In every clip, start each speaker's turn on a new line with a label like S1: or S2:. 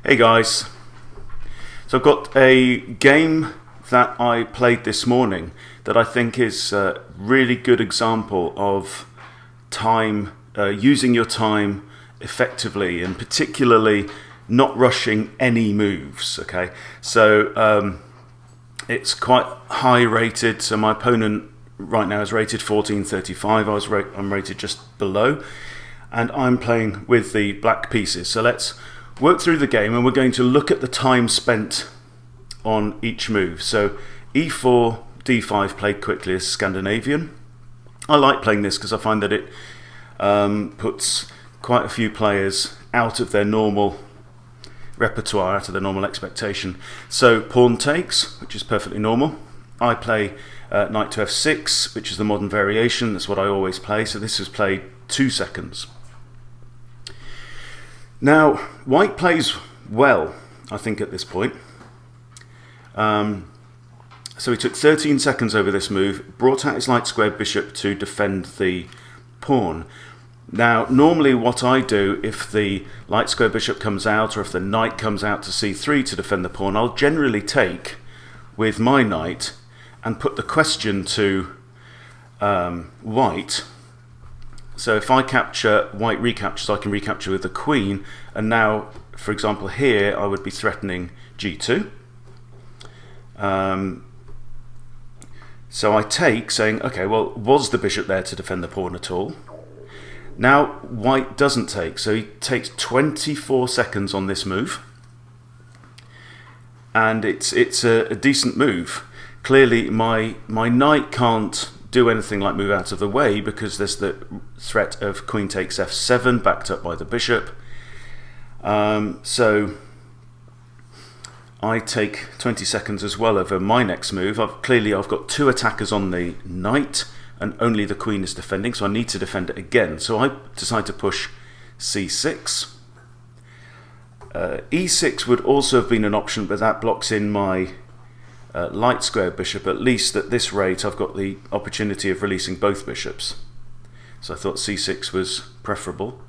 S1: Hey guys, so I've got a game that I played this morning that I think is a really good example of time, using your time effectively, and particularly not rushing any moves. Okay, so it's quite high rated, so my opponent right now is rated 1435. I'm rated just below, and I'm playing with the black pieces. So let's work through the game, and we're going to look at the time spent on each move. So e4, d5 played quickly is Scandinavian. I like playing this because I find that it puts quite a few players out of their normal repertoire, out of their normal expectation. So pawn takes, which is perfectly normal. I play knight to f6, which is the modern variation. That's what I always play. So this was played 2 seconds. Now, white plays well, I think, at this point. So he took 13 seconds over this move, brought out his light squared bishop to defend the pawn. Now, normally what I do, if the light squared bishop comes out, or if the knight comes out to c3 to defend the pawn, I'll generally take with my knight and put the question to white. So if I capture, white recaptures, I can recapture with the queen, and now, for example, here I would be threatening g2. So I take, saying, okay, well, was the bishop there to defend the pawn at all? Now white doesn't take, so he takes 24 seconds on this move, and it's a decent move. Clearly my knight can't do anything like move out of the way because there's the threat of queen takes f7 backed up by the bishop. So I take 20 seconds as well over my next move. Clearly I've got two attackers on the knight and only the queen is defending, so I need to defend it again. So I decide to push c6. e6 would also have been an option, but that blocks in my light square bishop. At least at this rate I've got the opportunity of releasing both bishops, so I thought c6 was preferable.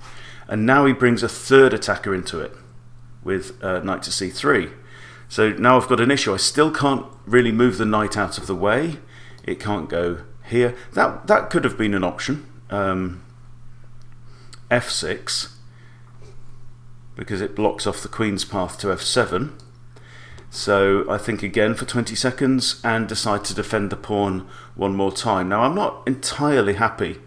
S1: And now he brings a third attacker into it with knight to c3. So now I've got an issue. I still can't really move the knight out of the way. It can't go here. That could have been an option, f6, because it blocks off the queen's path to f7. So I think again for 20 seconds and decide to defend the pawn one more time. Now I'm not entirely happy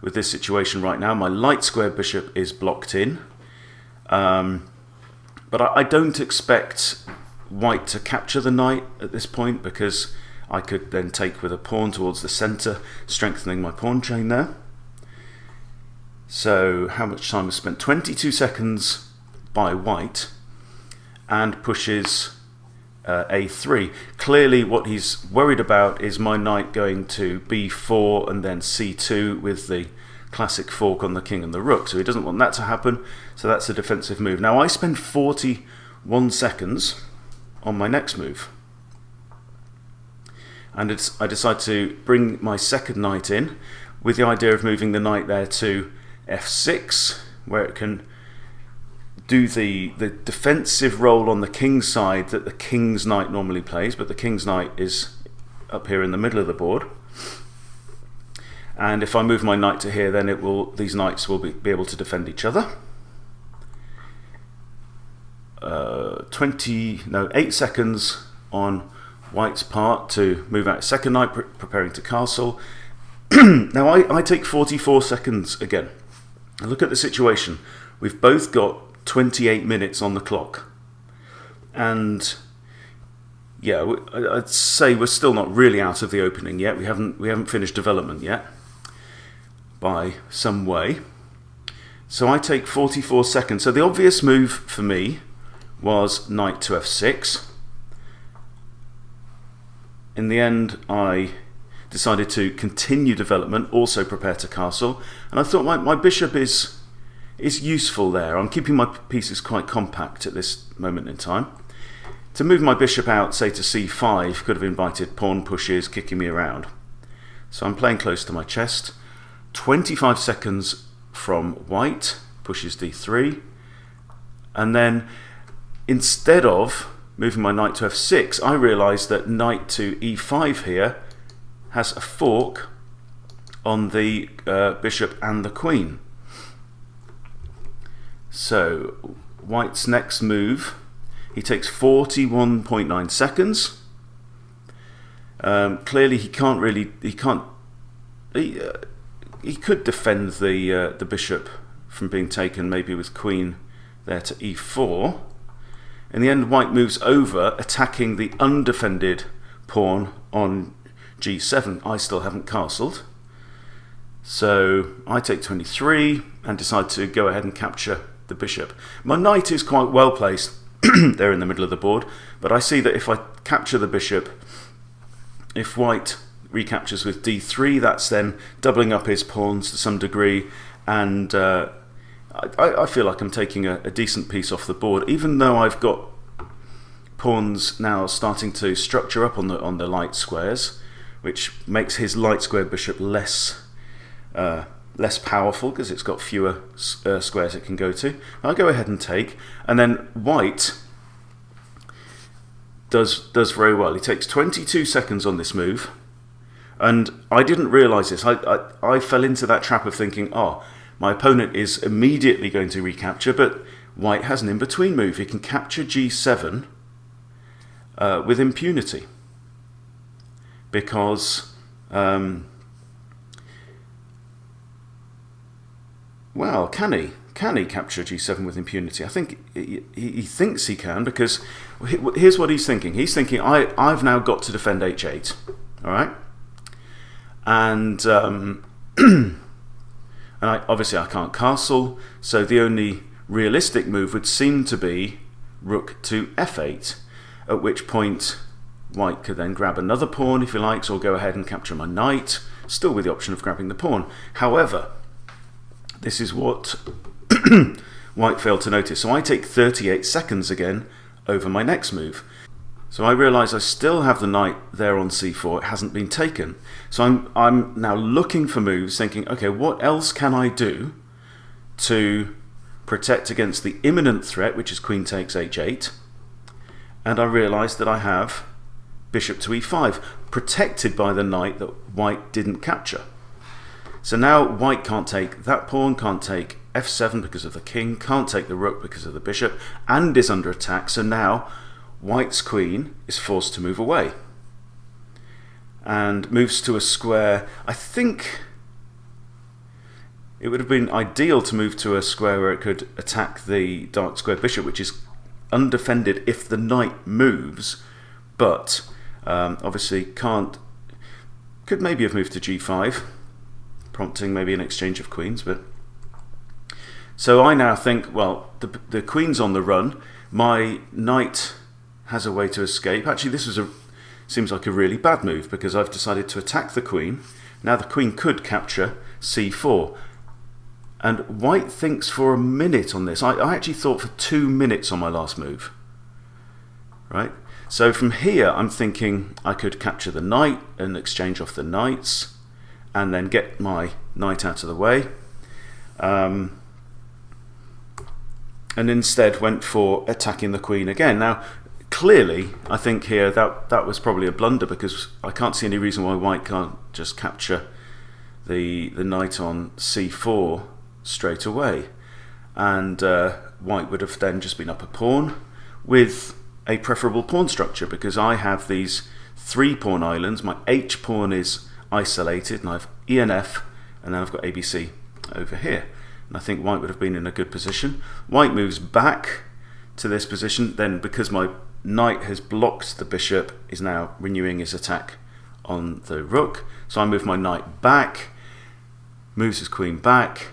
S1: with this situation right now. My light square bishop is blocked in, but I don't expect white to capture the knight at this point, because I could then take with a pawn towards the center, strengthening my pawn chain there. So how much time was spent? 22 seconds by white, and pushes a3. Clearly what he's worried about is my knight going to b4 and then c2 with the classic fork on the king and the rook, so he doesn't want that to happen. So that's a defensive move. Now I spend 41 seconds on my next move, and I decide to bring my second knight in with the idea of moving the knight there to f6, where it can do the defensive role on the king's side that the king's knight normally plays, but the king's knight is up here in the middle of the board. And if I move my knight to here, then these knights will be able to defend each other. 8 seconds on white's part to move out second knight, preparing to castle. Now I take 44 seconds again. And look at the situation. We've both got 28 minutes on the clock, and yeah, I'd say we're still not really out of the opening yet. We haven't finished development yet by some way. So I take 44 seconds. So the obvious move for me was knight to f6. In the end I decided to continue development, also prepare to castle, and I thought my bishop is useful there. I'm keeping my pieces quite compact at this moment in time. To move my bishop out, say to c5, could have invited pawn pushes, kicking me around. So I'm playing close to my chest. 25 seconds from white, pushes d3, and then instead of moving my knight to f6, I realised that knight to e5 here has a fork on the bishop and the queen. So white's next move, he takes 41.9 seconds. Clearly he could defend the bishop from being taken, maybe with queen there to e4. In the end, white moves over, attacking the undefended pawn on g7. I still haven't castled, so I take 23 and decide to go ahead and capture the bishop. My knight is quite well placed there in the middle of the board, but I see that if I capture the bishop, if white recaptures with d3, that's then doubling up his pawns to some degree, and I feel like I'm taking a decent piece off the board, even though I've got pawns now starting to structure up on the light squares, which makes his light square bishop less powerful because it's got fewer squares it can go to. I go ahead and take, and then white does very well. He takes 22 seconds on this move, and I didn't realise this. I fell into that trap of thinking, oh, my opponent is immediately going to recapture, but white has an in-between move. He can capture g7 with impunity, because well, can he capture g7 with impunity? I think he thinks he can, because here's what he's thinking. He's thinking, I've now got to defend h8, all right? And obviously I can't castle, so the only realistic move would seem to be rook to f8, at which point white could then grab another pawn if he likes, or go ahead and capture my knight, still with the option of grabbing the pawn. However, this is what white failed to notice. So I take 38 seconds again over my next move. So I realise I still have the knight there on c4, it hasn't been taken. So I'm now looking for moves, thinking, okay, what else can I do to protect against the imminent threat, which is queen takes h8, and I realise that I have bishop to e5, protected by the knight that white didn't capture. So now white can't take that pawn, can't take f7 because of the king, can't take the rook because of the bishop, and is under attack. So now white's queen is forced to move away and moves to a square. I think it would have been ideal to move to a square where it could attack the dark square bishop, which is undefended if the knight moves, but obviously can't. Could maybe have moved to g5, prompting maybe an exchange of queens. But so I now think, well, the queen's on the run, my knight has a way to escape. Actually, this seems like a really bad move, because I've decided to attack the queen. Now the queen could capture c4, and white thinks for a minute on this. I actually thought for 2 minutes on my last move, right? So from here I'm thinking I could capture the knight and exchange off the knights, and then get my knight out of the way, and instead went for attacking the queen again. Now clearly I think here that was probably a blunder, because I can't see any reason why white can't just capture the knight on c4 straight away, and white would have then just been up a pawn with a preferable pawn structure, because I have these 3 pawn islands. My h pawn is isolated, and I have E and F, and then I've got ABC over here, and I think white would have been in a good position. White moves back to this position, then because my knight has blocked the bishop, is now renewing his attack on the rook. So I move my knight back, moves his queen back.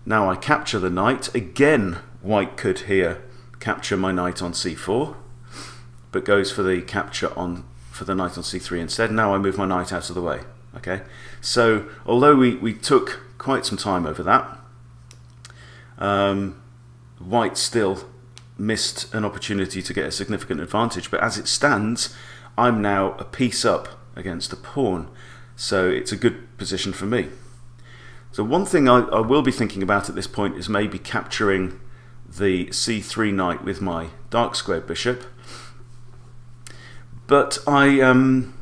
S1: Now I capture the knight. Again, white could here capture my knight on c4, but goes for the capture for the knight on c3 instead. Now I move my knight out of the way. Okay, so although we took quite some time over that, white still missed an opportunity to get a significant advantage, but as it stands I'm now a piece up against a pawn, so it's a good position for me. So one thing I will be thinking about at this point is maybe capturing the c3 knight with my dark squared bishop. But I'm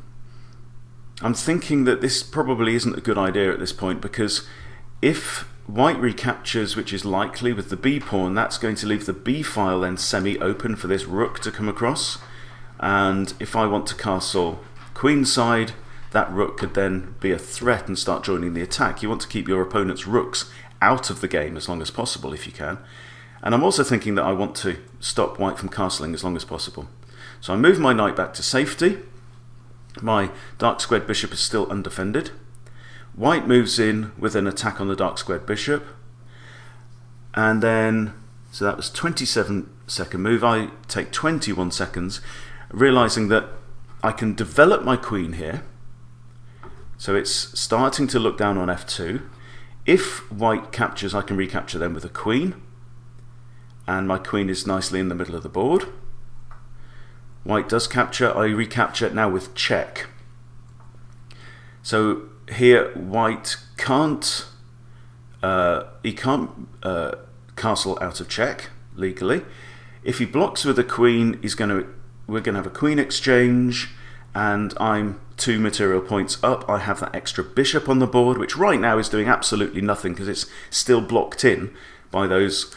S1: thinking that this probably isn't a good idea at this point, because if white recaptures, which is likely with the b pawn, that's going to leave the b file then semi-open for this rook to come across. And if I want to castle queenside, that rook could then be a threat and start joining the attack. You want to keep your opponent's rooks out of the game as long as possible if you can. And I'm also thinking that I want to stop white from castling as long as possible. So I move my knight back to safety. My dark squared bishop is still undefended. White moves in with an attack on the dark squared bishop. And then, so that was 27-second move. I take 21 seconds, realizing that I can develop my queen here. So it's starting to look down on f2. If white captures, I can recapture them with a queen. And my queen is nicely in the middle of the board. White does capture, I recapture now with check. So here white can't castle out of check legally. If he blocks with a queen, we're gonna have a queen exchange, and I'm 2 material points up. I have that extra bishop on the board, which right now is doing absolutely nothing because it's still blocked in by those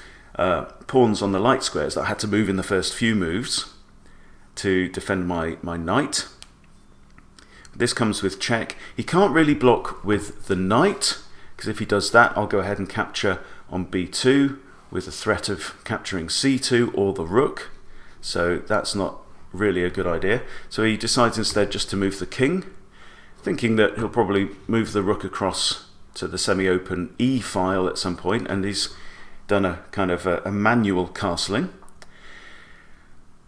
S1: pawns on the light squares that I had to move in the first few moves to defend my knight. This comes with check. He can't really block with the knight, because if he does that, I'll go ahead and capture on b2 with the threat of capturing c2 or the rook. So that's not really a good idea. So he decides instead just to move the king, thinking that he'll probably move the rook across to the semi-open e file at some point, and he's done a kind of a manual castling.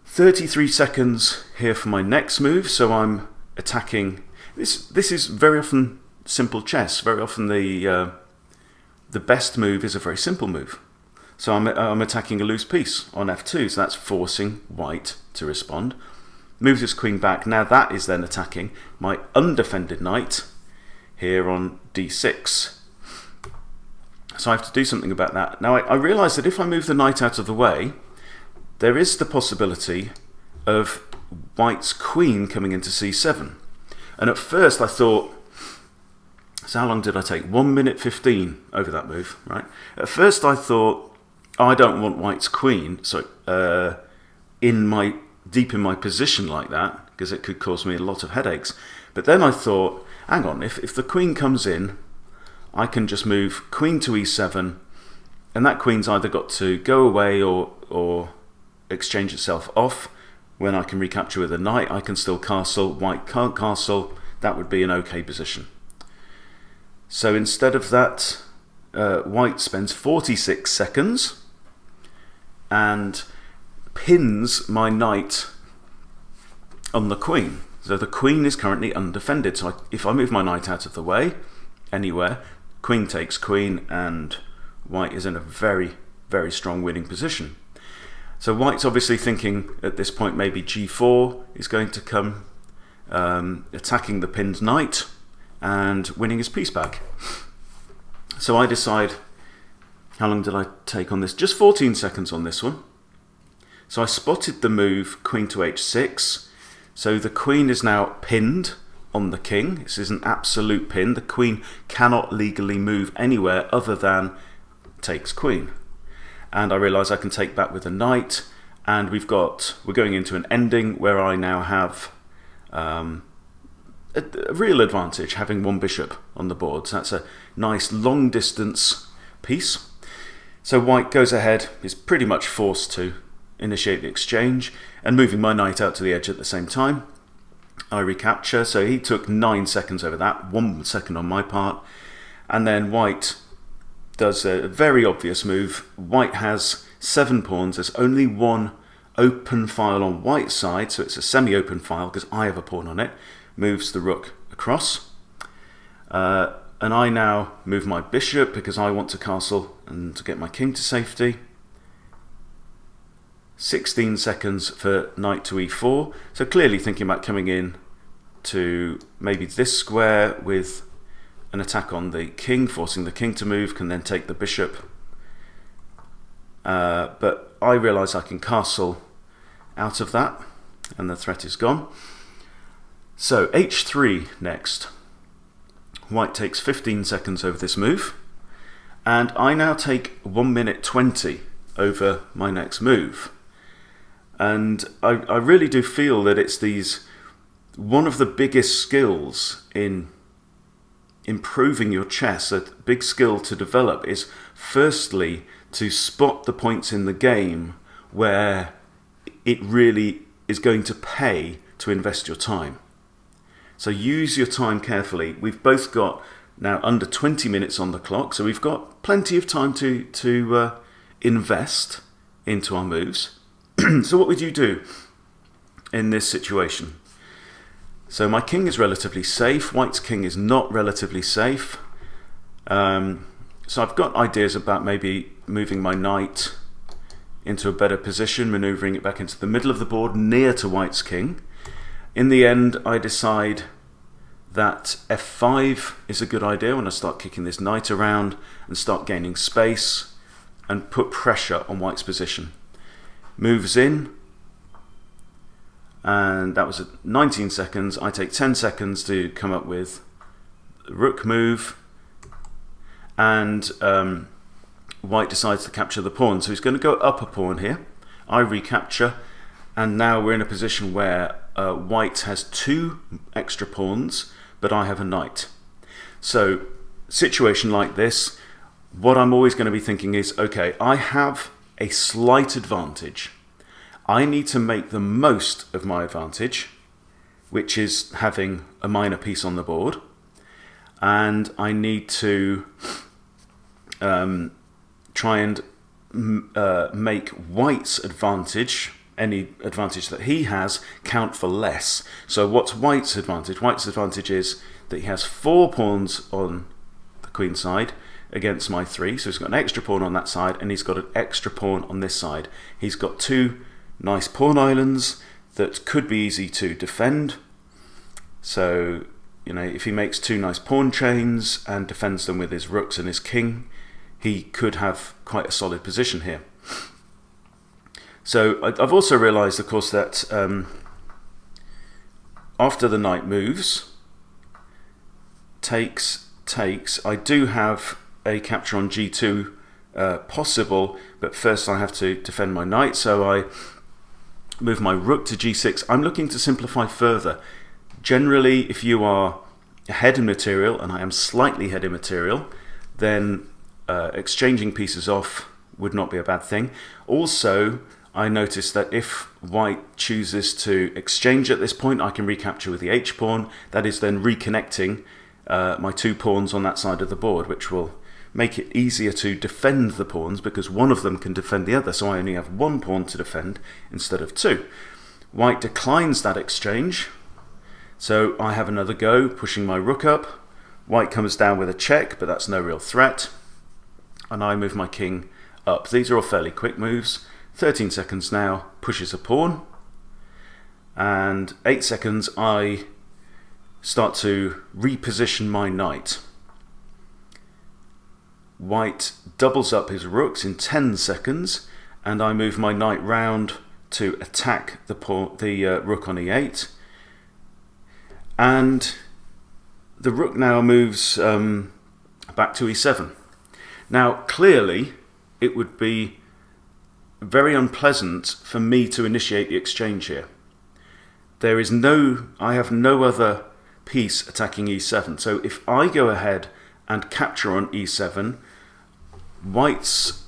S1: 33 seconds here for my next move, so I'm attacking. This is very often simple chess. Very often the best move is a very simple move. So I'm attacking a loose piece on f2, so that's forcing white to respond. Moves his queen back. Now that is then attacking my undefended knight here on d6. So I have to do something about that. Now I realise that if I move the knight out of the way, there is the possibility of white's queen coming into c7. And at first I thought, so how long did I take? 1 minute 15 over that move, right? At first I thought, oh, I don't want white's queen deep in my position like that, because it could cause me a lot of headaches. But then I thought, hang on, if the queen comes in, I can just move queen to e7, and that queen's either got to go away or exchange itself off. When I can recapture with a knight, I can still castle. White can't castle. That would be an okay position. So instead of that, white spends 46 seconds and pins my knight on the queen. So the queen is currently undefended. So if I move my knight out of the way, anywhere, queen takes queen, and white is in a very, very strong winning position. So white's obviously thinking at this point maybe g4 is going to come, attacking the pinned knight and winning his piece back. So I decide, how long did I take on this? Just 14 seconds on this one. So I spotted the move queen to h6. So the queen is now pinned on the king. This is an absolute pin. The queen cannot legally move anywhere other than takes queen. And I realise I can take back with a knight, and we're going into an ending where I now have a real advantage having one bishop on the board. So that's a nice long distance piece. So white goes ahead, is pretty much forced to initiate the exchange, and moving my knight out to the edge at the same time. I recapture, so he took 9 seconds over that, 1 second on my part, and then white does a very obvious move. White has 7 pawns. There's only one open file on white's side, so it's a semi-open file because I have a pawn on it. Moves the rook across. And I now move my bishop because I want to castle and to get my king to safety. 16 seconds for knight to e4. So clearly thinking about coming in to maybe this square with an attack on the king, forcing the king to move, can then take the bishop but I realise I can castle out of that, and the threat is gone. So h3 next. White takes 15 seconds over this move, and I now take 1 minute 20 over my next move. And I really do feel that it's one of the biggest skills in improving your chess, a big skill to develop, is firstly to spot the points in the game where it really is going to pay to invest your time. So use your time carefully. We've both got now under 20 minutes on the clock, so we've got plenty of time to invest into our moves. So what would you do in this situation? So my king is relatively safe. White's king is not relatively safe. So I've got ideas about maybe moving my knight into a better position, maneuvering it back into the middle of the board near to White's king. In the end, I decide that f5 is a good idea when I start kicking this knight around and start gaining space and put pressure on White's position. Moves in, and that was at 19 seconds. I take 10 seconds to come up with the rook move, and White decides to capture the pawn, so he's going to go up a pawn here. I recapture, and now we're in a position where White has 2 extra pawns, but I have a knight. So, situation like this, what I'm always going to be thinking is, okay, I have a slight advantage. I need to make the most of my advantage, which is having a minor piece on the board, and I need to try and make White's advantage, any advantage that he has, count for less. So what's White's advantage? White's advantage is that he has 4 pawns on the queen side against my 3, so he's got an extra pawn on that side, and he's got an extra pawn on this side. He's got 2 nice pawn islands that could be easy to defend. So, if he makes 2 nice pawn chains and defends them with his rooks and his king, he could have quite a solid position here. So I've also realised, of course, that after the knight moves, takes, I do have a capture on g2 possible, but first I have to defend my knight, so I move my rook to g6. I'm looking to simplify further. Generally, if you are ahead in material, and I am slightly ahead in material, then exchanging pieces off would not be a bad thing. Also, I noticed that if White chooses to exchange at this point, I can recapture with the h-pawn. That is then reconnecting my 2 pawns on that side of the board, which will make it easier to defend the pawns because one of them can defend the other, so I only have 1 pawn to defend instead of 2. White declines that exchange, so I have another go, pushing my rook up. White comes down with a check, but that's no real threat, and I move my king up. These are all fairly quick moves. 13 seconds now, pushes a pawn, and 8 seconds I start to reposition my knight. White doubles up his rooks in 10 seconds, and I move my knight round to attack the rook on e8, and the rook now moves back to e7. Now clearly it would be very unpleasant for me to initiate the exchange here. I have no other piece attacking e7, so if I go ahead and capture on e7, White's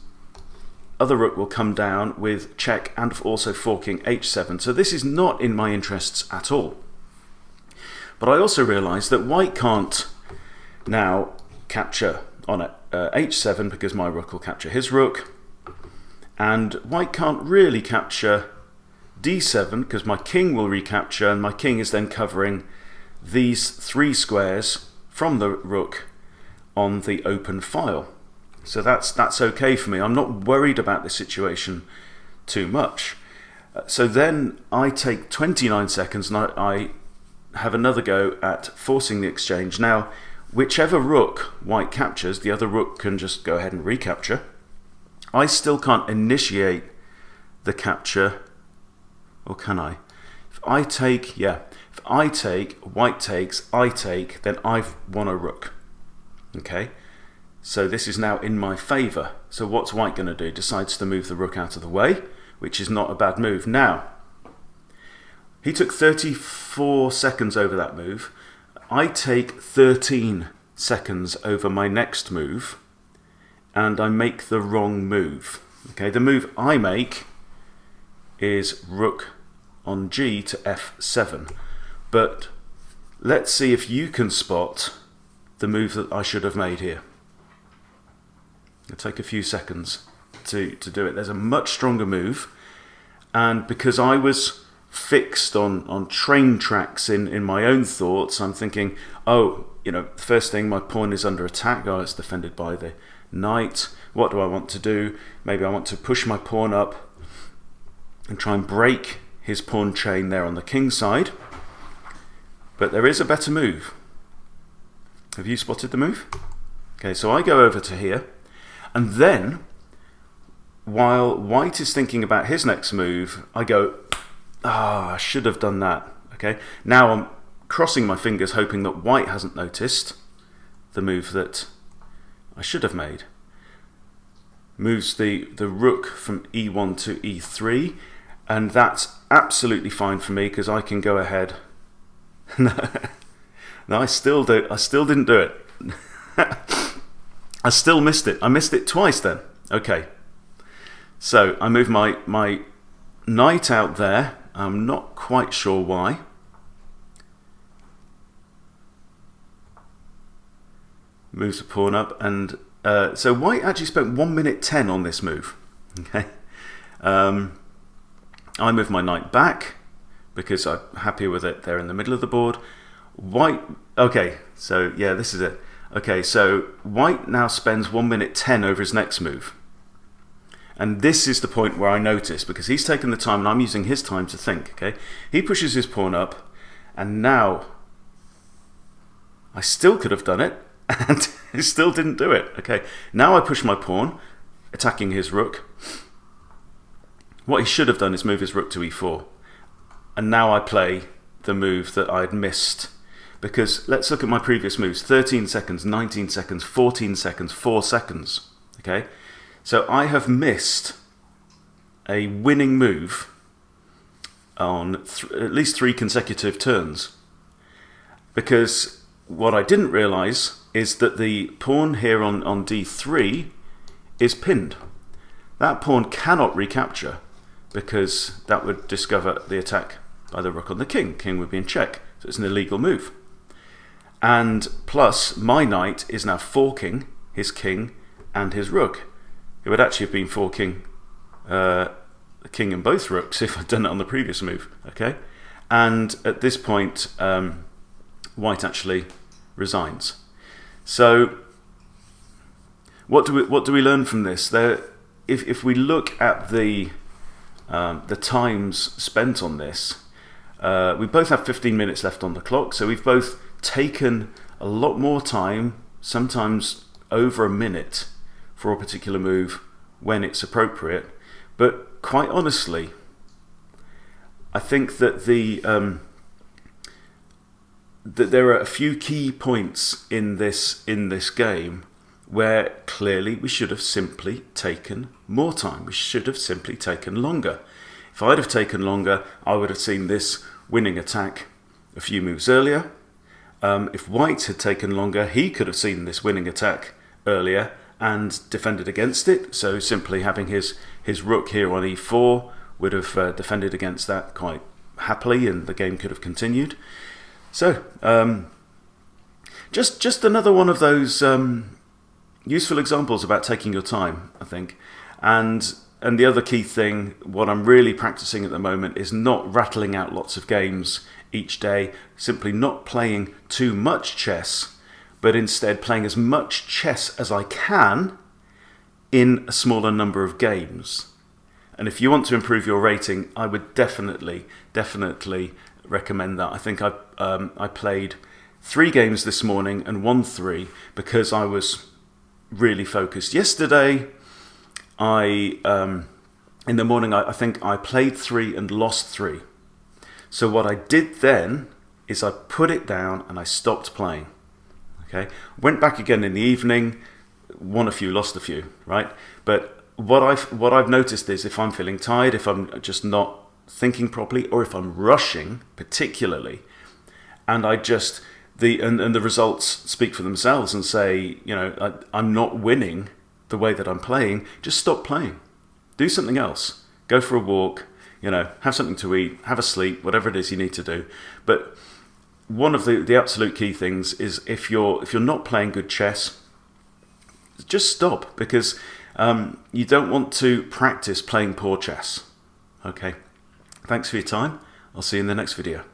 S1: other rook will come down with check and also forking h7, so this is not in my interests at all. But I also realise that White can't now capture on h7 because my rook will capture his rook, and White can't really capture d7 because my king will recapture, and my king is then covering these 3 squares from the rook on the open file. So that's okay for me. I'm not worried about this situation too much. So then I take 29 seconds and I have another go at forcing the exchange. Now, whichever rook White captures, the other rook can just go ahead and recapture. I still can't initiate the capture, or can I? If I take, white takes, I take, then I've won a rook. Okay, so this is now in my favour. So what's white going to do? Decides to move the rook out of the way, which is not a bad move. Now, he took 34 seconds over that move. I take 13 seconds over my next move, and I make the wrong move. Okay, the move I make is rook on G to F7. But let's see if you can spot the move that I should have made here. It'll take a few seconds to do it. There's a much stronger move, and because I was fixed on train tracks in my own thoughts, I'm thinking, oh, the first thing, my pawn is under attack. Oh, it's defended by the knight. What do I want to do? Maybe I want to push my pawn up and try and break his pawn chain there on the king side. But there is a better move. Have you spotted the move? Okay, so I go over to here, and then while white is thinking about his next move, I go, I should have done that. Okay, now I'm crossing my fingers hoping that white hasn't noticed the move that I should have made. Moves the rook from E1 to E3, and that's absolutely fine for me because I can go ahead. No, I still didn't do it. I still missed it. I missed it twice then. Okay. So I move my knight out there. I'm not quite sure why. Moves the pawn up, and so white actually spent 1 minute 10 on this move. Okay. I move my knight back because I'm happy with it there in the middle of the board. White, okay, so yeah, this is it. Okay, so white now spends 1 minute 10 over his next move. And this is the point where I notice, because he's taken the time and I'm using his time to think, okay? He pushes his pawn up, and now I still could have done it, and he still didn't do it. Okay, now I push my pawn, attacking his rook. What he should have done is move his rook to E4. And now I play the move that I'd missed. Because let's look at my previous moves. 13 seconds, 19 seconds, 14 seconds, 4 seconds. Okay, so I have missed a winning move on at least 3 consecutive turns. Because what I didn't realise is that the pawn here on D3 is pinned. That pawn cannot recapture because that would discover the attack by the rook on the king. King would be in check, so it's an illegal move. And plus, my knight is now forking his king and his rook. It would actually have been forking the king and both rooks if I'd done it on the previous move. Okay, and at this point, white actually resigns. So, what do we learn from this? If we look at the times spent on this, we both have 15 minutes left on the clock, so we've both taken a lot more time, sometimes over a minute, for a particular move when it's appropriate. But quite honestly, I think that that there are a few key points in this game where clearly we should have simply taken more time. We should have simply taken longer. If I'd have taken longer, I would have seen this winning attack a few moves earlier. If white had taken longer, he could have seen this winning attack earlier and defended against it. So simply having his rook here on E4 would have defended against that quite happily, and the game could have continued. So just another one of those useful examples about taking your time, I think. And the other key thing, what I'm really practicing at the moment, is not rattling out lots of games each day, simply not playing too much chess, but instead playing as much chess as I can in a smaller number of games. And if you want to improve your rating, I would definitely recommend that. I think I played 3 games this morning and won 3 because I was really focused. Yesterday, in the morning, I think I played 3 and lost 3. So what I did then is I put it down and I stopped playing. Okay, went back again in the evening, won a few, lost a few, right? But what I've noticed is if I'm feeling tired, if I'm just not thinking properly, or if I'm rushing particularly, and the results speak for themselves and say, I'm not winning the way that I'm playing, just stop playing. Do something else. Go for a walk, have something to eat, have a sleep, whatever it is you need to do. But one of the absolute key things is if you're not playing good chess, just stop, because you don't want to practice playing poor chess. Okay, thanks for your time. I'll see you in the next video.